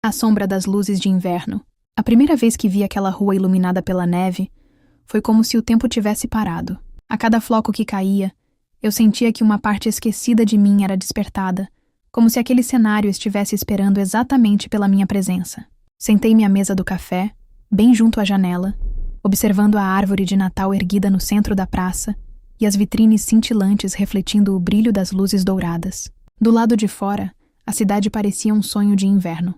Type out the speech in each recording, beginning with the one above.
à sombra das luzes de inverno. A primeira vez que vi aquela rua iluminada pela neve, foi como se o tempo tivesse parado. A cada floco que caía, eu sentia que uma parte esquecida de mim era despertada, como se aquele cenário estivesse esperando exatamente pela minha presença. Sentei-me à mesa do café, bem junto à janela, observando a árvore de Natal erguida no centro da praça e as vitrines cintilantes refletindo o brilho das luzes douradas. Do lado de fora, a cidade parecia um sonho de inverno.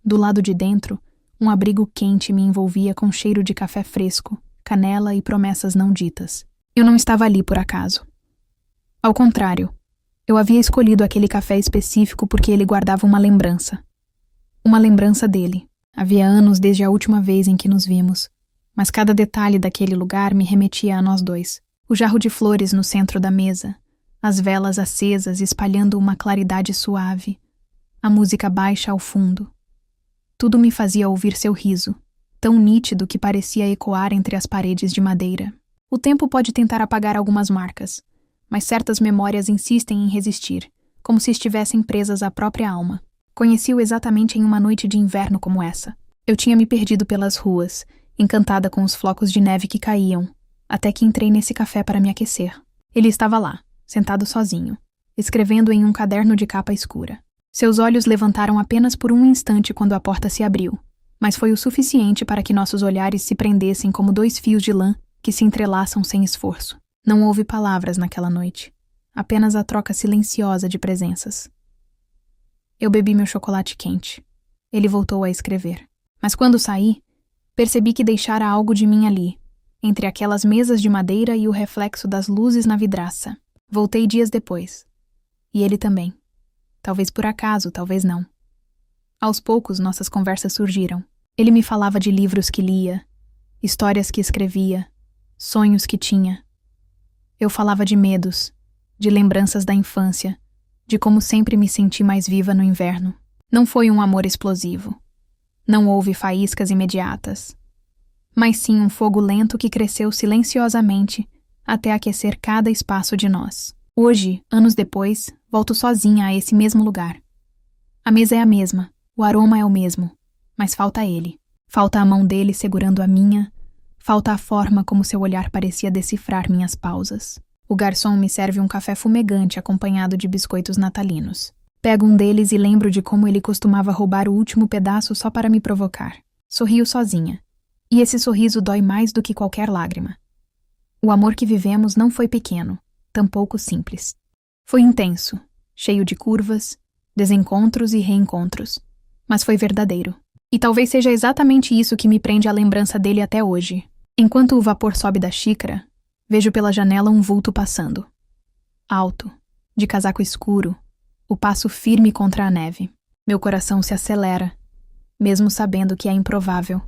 Do lado de dentro, um abrigo quente me envolvia com cheiro de café fresco, canela e promessas não ditas. Eu não estava ali por acaso. Ao contrário, eu havia escolhido aquele café específico porque ele guardava uma lembrança. Uma lembrança dele. Havia anos desde a última vez em que nos vimos, mas cada detalhe daquele lugar me remetia a nós dois. O jarro de flores no centro da mesa, as velas acesas espalhando uma claridade suave, a música baixa ao fundo. Tudo me fazia ouvir seu riso, tão nítido que parecia ecoar entre as paredes de madeira. O tempo pode tentar apagar algumas marcas, mas certas memórias insistem em resistir, como se estivessem presas à própria alma. Conheci-o exatamente em uma noite de inverno como essa. Eu tinha me perdido pelas ruas, encantada com os flocos de neve que caíam, até que entrei nesse café para me aquecer. Ele estava lá, sentado sozinho, escrevendo em um caderno de capa escura. Seus olhos levantaram apenas por um instante quando a porta se abriu, mas foi o suficiente para que nossos olhares se prendessem como dois fios de lã que se entrelaçam sem esforço. Não houve palavras naquela noite, apenas a troca silenciosa de presenças. Eu bebi meu chocolate quente. Ele voltou a escrever. Mas quando saí, percebi que deixara algo de mim ali, entre aquelas mesas de madeira e o reflexo das luzes na vidraça. Voltei dias depois. E ele também. Talvez por acaso, talvez não. Aos poucos, nossas conversas surgiram. Ele me falava de livros que lia, histórias que escrevia, sonhos que tinha. Eu falava de medos, de lembranças da infância, de como sempre me senti mais viva no inverno. Não foi um amor explosivo. Não houve faíscas imediatas. Mas sim um fogo lento que cresceu silenciosamente até aquecer cada espaço de nós. Hoje, anos depois, volto sozinha a esse mesmo lugar. A mesa é a mesma, o aroma é o mesmo, mas falta ele. Falta a mão dele segurando a minha, falta a forma como seu olhar parecia decifrar minhas pausas. O garçom me serve um café fumegante acompanhado de biscoitos natalinos. Pego um deles e lembro de como ele costumava roubar o último pedaço só para me provocar. Sorrio sozinha. E esse sorriso dói mais do que qualquer lágrima. O amor que vivemos não foi pequeno, tampouco simples. Foi intenso, cheio de curvas, desencontros e reencontros. Mas foi verdadeiro. E talvez seja exatamente isso que me prende à lembrança dele até hoje. Enquanto o vapor sobe da xícara, vejo pela janela um vulto passando. Alto, de casaco escuro, o passo firme contra a neve. Meu coração se acelera, mesmo sabendo que é improvável.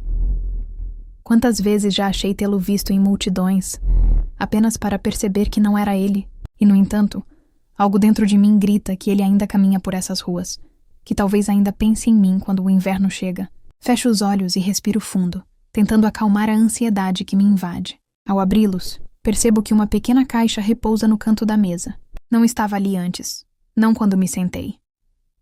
Quantas vezes já achei tê-lo visto em multidões, apenas para perceber que não era ele, e no entanto, algo dentro de mim grita que ele ainda caminha por essas ruas, que talvez ainda pense em mim quando o inverno chega. Fecho os olhos e respiro fundo, tentando acalmar a ansiedade que me invade. Ao abri-los, percebo que uma pequena caixa repousa no canto da mesa. Não estava ali antes, não quando me sentei.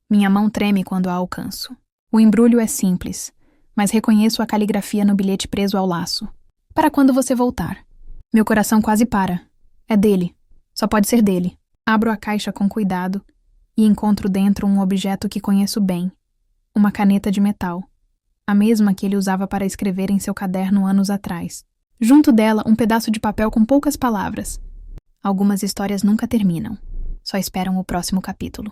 Minha mão treme quando a alcanço. O embrulho é simples, mas reconheço a caligrafia no bilhete preso ao laço. Para quando você voltar? Meu coração quase para. É dele. Só pode ser dele. Abro a caixa com cuidado e encontro dentro um objeto que conheço bem. Uma caneta de metal. A mesma que ele usava para escrever em seu caderno anos atrás. Junto dela, um pedaço de papel com poucas palavras. Algumas histórias nunca terminam. Só esperam o próximo capítulo.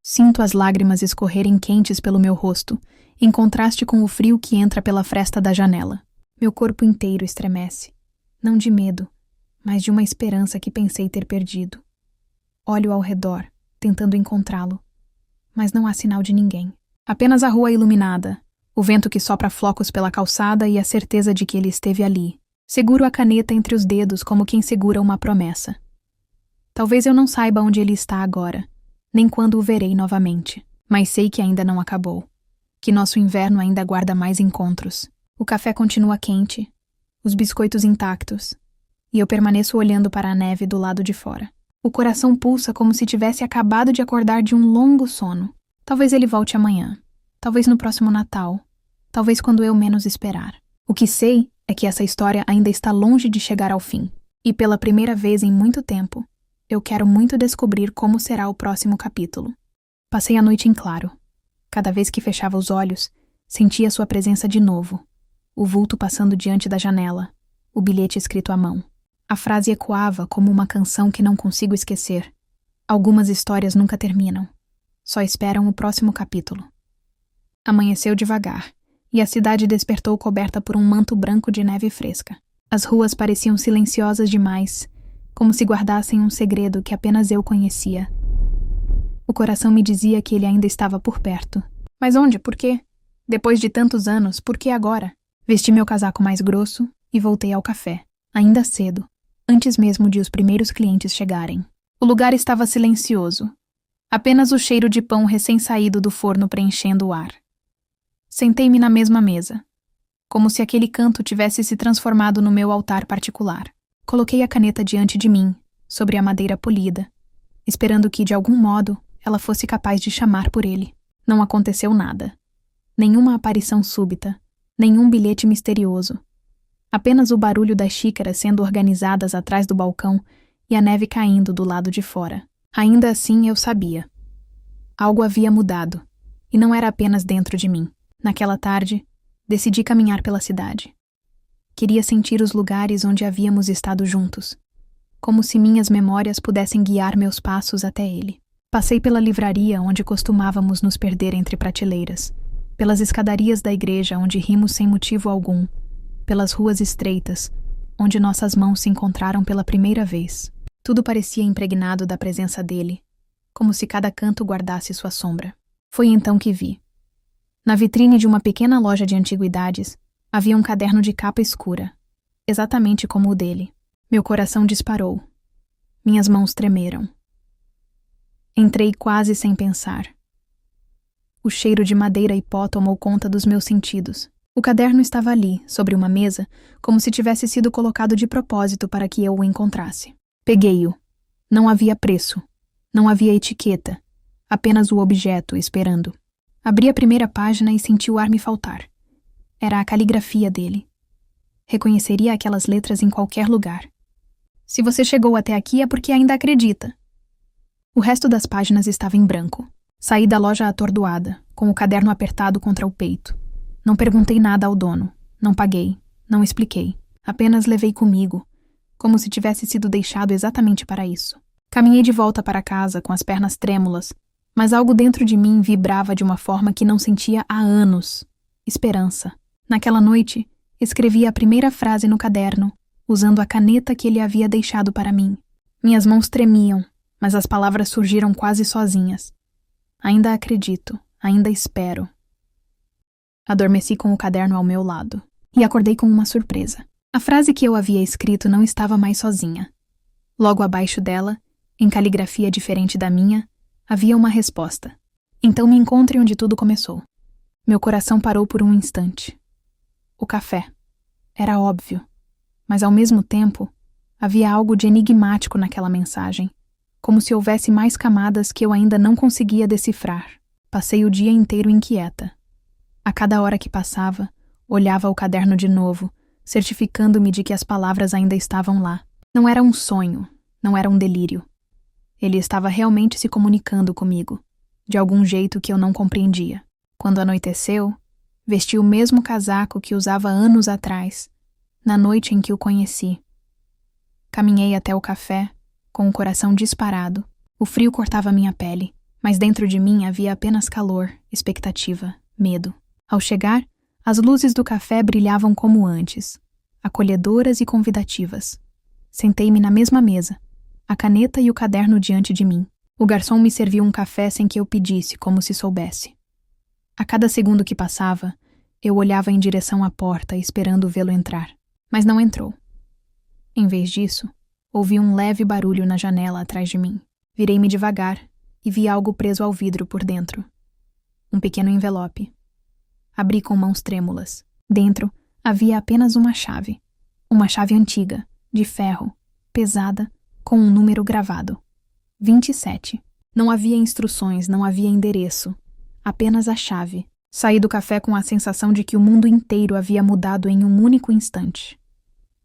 Sinto as lágrimas escorrerem quentes pelo meu rosto, em contraste com o frio que entra pela fresta da janela. Meu corpo inteiro estremece. Não de medo, mas de uma esperança que pensei ter perdido. Olho ao redor, tentando encontrá-lo. Mas não há sinal de ninguém. Apenas a rua iluminada, o vento que sopra flocos pela calçada e a certeza de que ele esteve ali. Seguro a caneta entre os dedos como quem segura uma promessa. Talvez eu não saiba onde ele está agora, nem quando o verei novamente. Mas sei que ainda não acabou. Que nosso inverno ainda guarda mais encontros. O café continua quente, os biscoitos intactos, e eu permaneço olhando para a neve do lado de fora. O coração pulsa como se tivesse acabado de acordar de um longo sono. Talvez ele volte amanhã. talvez no próximo Natal, talvez quando eu menos esperar. O que sei é que essa história ainda está longe de chegar ao fim. E pela primeira vez em muito tempo, eu quero muito descobrir como será o próximo capítulo. Passei a noite em claro. Cada vez que fechava os olhos, sentia sua presença de novo. O vulto passando diante da janela, o bilhete escrito à mão. A frase ecoava como uma canção que não consigo esquecer. Algumas histórias nunca terminam. Só esperam o próximo capítulo. Amanheceu devagar, e a cidade despertou coberta por um manto branco de neve fresca. As ruas pareciam silenciosas demais, como se guardassem um segredo que apenas eu conhecia. O coração me dizia que ele ainda estava por perto. Mas onde? Por quê? Depois de tantos anos, por que agora? Vesti meu casaco mais grosso e voltei ao café, ainda cedo, antes mesmo de os primeiros clientes chegarem. O lugar estava silencioso, apenas o cheiro de pão recém-saído do forno preenchendo o ar. Sentei-me na mesma mesa, como se aquele canto tivesse se transformado no meu altar particular. Coloquei a caneta diante de mim, sobre a madeira polida, esperando que, de algum modo, ela fosse capaz de chamar por ele. Não aconteceu nada. Nenhuma aparição súbita, nenhum bilhete misterioso. Apenas o barulho das xícaras sendo organizadas atrás do balcão e a neve caindo do lado de fora. Ainda assim, eu sabia. Algo havia mudado, e não era apenas dentro de mim. Naquela tarde, decidi caminhar pela cidade. Queria sentir os lugares onde havíamos estado juntos, como se minhas memórias pudessem guiar meus passos até ele. Passei pela livraria onde costumávamos nos perder entre prateleiras, pelas escadarias da igreja onde rimos sem motivo algum, pelas ruas estreitas, onde nossas mãos se encontraram pela primeira vez. Tudo parecia impregnado da presença dele, como se cada canto guardasse sua sombra. Foi então que vi. Na vitrine de uma pequena loja de antiguidades, havia um caderno de capa escura, exatamente como o dele. Meu coração disparou. Minhas mãos tremeram. Entrei quase sem pensar. O cheiro de madeira e pó tomou conta dos meus sentidos. O caderno estava ali, sobre uma mesa, como se tivesse sido colocado de propósito para que eu o encontrasse. Peguei-o. Não havia preço. Não havia etiqueta. Apenas o objeto, esperando. Abri a primeira página e senti o ar me faltar. Era a caligrafia dele. Reconheceria aquelas letras em qualquer lugar. Se você chegou até aqui é porque ainda acredita. O resto das páginas estava em branco. Saí da loja atordoada, com o caderno apertado contra o peito. Não perguntei nada ao dono. Não paguei. Não expliquei. Apenas levei comigo, como se tivesse sido deixado exatamente para isso. Caminhei de volta para casa com as pernas trêmulas, mas algo dentro de mim vibrava de uma forma que não sentia há anos. Esperança. Naquela noite, escrevi a primeira frase no caderno, usando a caneta que ele havia deixado para mim. Minhas mãos tremiam, mas as palavras surgiram quase sozinhas. Ainda acredito, ainda espero. Adormeci com o caderno ao meu lado, e acordei com uma surpresa. A frase que eu havia escrito não estava mais sozinha. Logo abaixo dela, em caligrafia diferente da minha, havia uma resposta. Então me encontre onde tudo começou. Meu coração parou por um instante. O café. Era óbvio. Mas ao mesmo tempo, havia algo de enigmático naquela mensagem, como se houvesse mais camadas que eu ainda não conseguia decifrar. Passei o dia inteiro inquieta. A cada hora que passava, olhava o caderno de novo, certificando-me de que as palavras ainda estavam lá. Não era um sonho, não era um delírio. Ele estava realmente se comunicando comigo, de algum jeito que eu não compreendia. Quando anoiteceu, vesti o mesmo casaco que usava anos atrás, na noite em que o conheci. Caminhei até o café, com o coração disparado. O frio cortava minha pele, mas dentro de mim havia apenas calor, expectativa, medo. Ao chegar, as luzes do café brilhavam como antes, acolhedoras e convidativas. Sentei-me na mesma mesa, a caneta e o caderno diante de mim. O garçom me serviu um café sem que eu pedisse, como se soubesse. A cada segundo que passava, eu olhava em direção à porta, esperando vê-lo entrar. Mas não entrou. Em vez disso, ouvi um leve barulho na janela atrás de mim. Virei-me devagar e vi algo preso ao vidro por dentro. Um pequeno envelope. Abri com mãos trêmulas. Dentro havia apenas uma chave. Uma chave antiga, de ferro, pesada, com um número gravado. 27. Não havia instruções, não havia endereço. Apenas a chave. Saí do café com a sensação de que o mundo inteiro havia mudado em um único instante.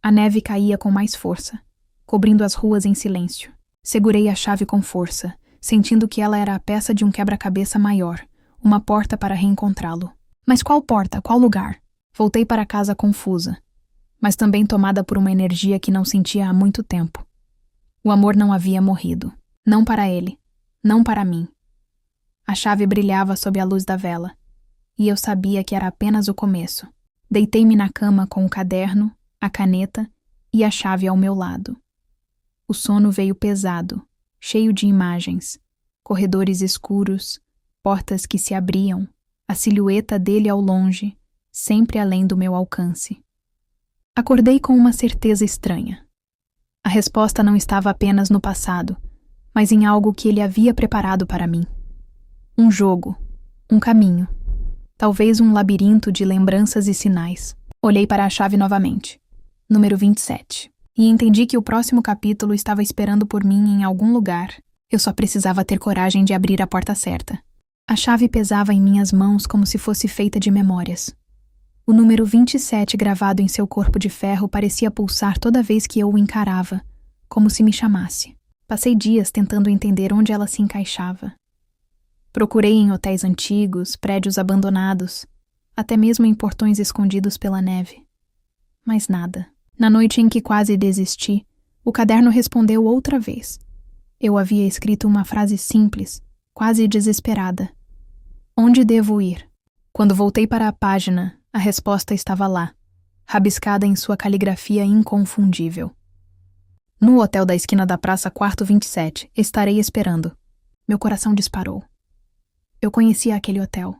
A neve caía com mais força, cobrindo as ruas em silêncio. Segurei a chave com força, sentindo que ela era a peça de um quebra-cabeça maior, uma porta para reencontrá-lo. Mas qual porta? Qual lugar? Voltei para casa confusa, mas também tomada por uma energia que não sentia há muito tempo. O amor não havia morrido. Não para ele. Não para mim. A chave brilhava sob a luz da vela, e eu sabia que era apenas o começo. Deitei-me na cama com o caderno, a caneta e a chave ao meu lado. O sono veio pesado, cheio de imagens, corredores escuros, portas que se abriam, a silhueta dele ao longe, sempre além do meu alcance. Acordei com uma certeza estranha. A resposta não estava apenas no passado, mas em algo que ele havia preparado para mim. Um jogo, um caminho, talvez um labirinto de lembranças e sinais. Olhei para a chave novamente, número 27, e entendi que o próximo capítulo estava esperando por mim em algum lugar. Eu só precisava ter coragem de abrir a porta certa. A chave pesava em minhas mãos como se fosse feita de memórias. O número 27 gravado em seu corpo de ferro parecia pulsar toda vez que eu o encarava, como se me chamasse. Passei dias tentando entender onde ela se encaixava. Procurei em hotéis antigos, prédios abandonados, até mesmo em portões escondidos pela neve. Mas nada. Na noite em que quase desisti, o caderno respondeu outra vez. Eu havia escrito uma frase simples, quase desesperada. Onde devo ir? Quando voltei para a página, a resposta estava lá, rabiscada em sua caligrafia inconfundível. No hotel da esquina da praça, quarto 27, estarei esperando. Meu coração disparou. Eu conhecia aquele hotel.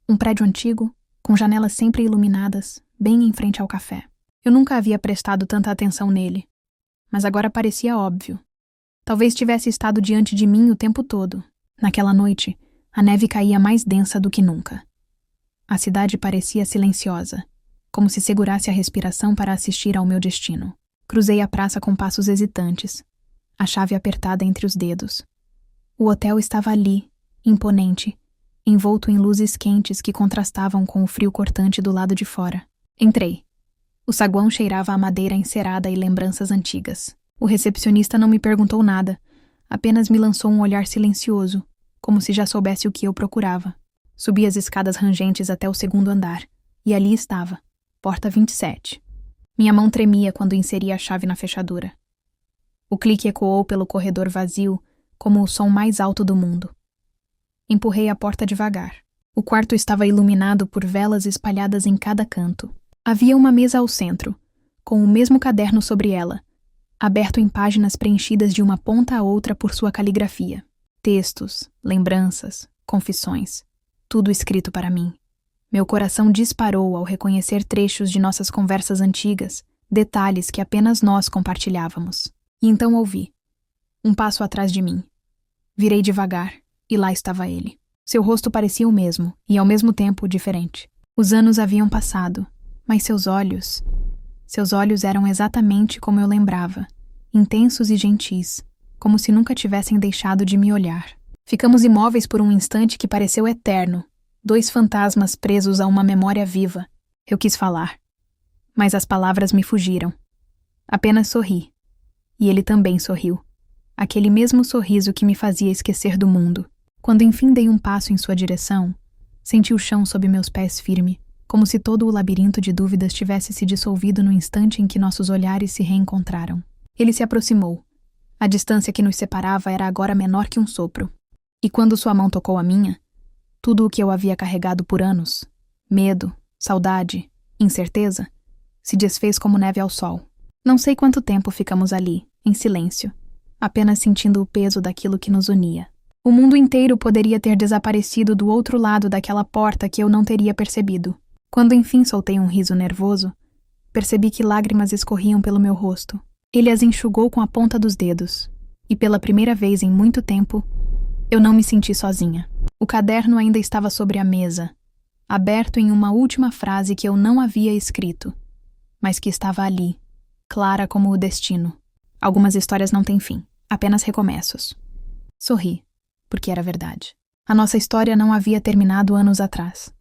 Um prédio antigo, com janelas sempre iluminadas, bem em frente ao café. Eu nunca havia prestado tanta atenção nele, mas agora parecia óbvio. Talvez tivesse estado diante de mim o tempo todo. Naquela noite, a neve caía mais densa do que nunca. A cidade parecia silenciosa, como se segurasse a respiração para assistir ao meu destino. Cruzei a praça com passos hesitantes, a chave apertada entre os dedos. O hotel estava ali, imponente, envolto em luzes quentes que contrastavam com o frio cortante do lado de fora. Entrei. O saguão cheirava a madeira encerada e lembranças antigas. O recepcionista não me perguntou nada, apenas me lançou um olhar silencioso, como se já soubesse o que eu procurava. Subi as escadas rangentes até o segundo andar, e ali estava, porta 27. Minha mão tremia quando inseri a chave na fechadura. O clique ecoou pelo corredor vazio, como o som mais alto do mundo. Empurrei a porta devagar. O quarto estava iluminado por velas espalhadas em cada canto. Havia uma mesa ao centro, com o mesmo caderno sobre ela, aberto em páginas preenchidas de uma ponta a outra por sua caligrafia. Textos, lembranças, confissões, tudo escrito para mim. Meu coração disparou ao reconhecer trechos de nossas conversas antigas, detalhes que apenas nós compartilhávamos. E então ouvi. Um passo atrás de mim. Virei devagar, e lá estava ele. Seu rosto parecia o mesmo, e ao mesmo tempo diferente. Os anos haviam passado, mas seus olhos eram exatamente como eu lembrava, intensos e gentis, como se nunca tivessem deixado de me olhar. Ficamos imóveis por um instante que pareceu eterno, dois fantasmas presos a uma memória viva. Eu quis falar, mas as palavras me fugiram. Apenas sorri, e ele também sorriu. Aquele mesmo sorriso que me fazia esquecer do mundo. Quando enfim dei um passo em sua direção, senti o chão sob meus pés firme, como se todo o labirinto de dúvidas tivesse se dissolvido no instante em que nossos olhares se reencontraram. Ele se aproximou. A distância que nos separava era agora menor que um sopro. E quando sua mão tocou a minha, tudo o que eu havia carregado por anos, medo, saudade, incerteza, se desfez como neve ao sol. Não sei quanto tempo ficamos ali, em silêncio, apenas sentindo o peso daquilo que nos unia. O mundo inteiro poderia ter desaparecido do outro lado daquela porta que eu não teria percebido. Quando enfim soltei um riso nervoso, percebi que lágrimas escorriam pelo meu rosto. Ele as enxugou com a ponta dos dedos, e pela primeira vez em muito tempo, eu não me senti sozinha. O caderno ainda estava sobre a mesa, aberto em uma última frase que eu não havia escrito, mas que estava ali, clara como o destino. Algumas histórias não têm fim, apenas recomeços. Sorri, porque era verdade. A nossa história não havia terminado anos atrás.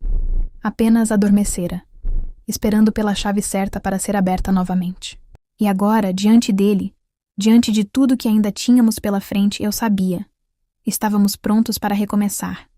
Apenas adormecera, esperando pela chave certa para ser aberta novamente. E agora, diante dele, diante de tudo que ainda tínhamos pela frente, eu sabia. Estávamos prontos para recomeçar.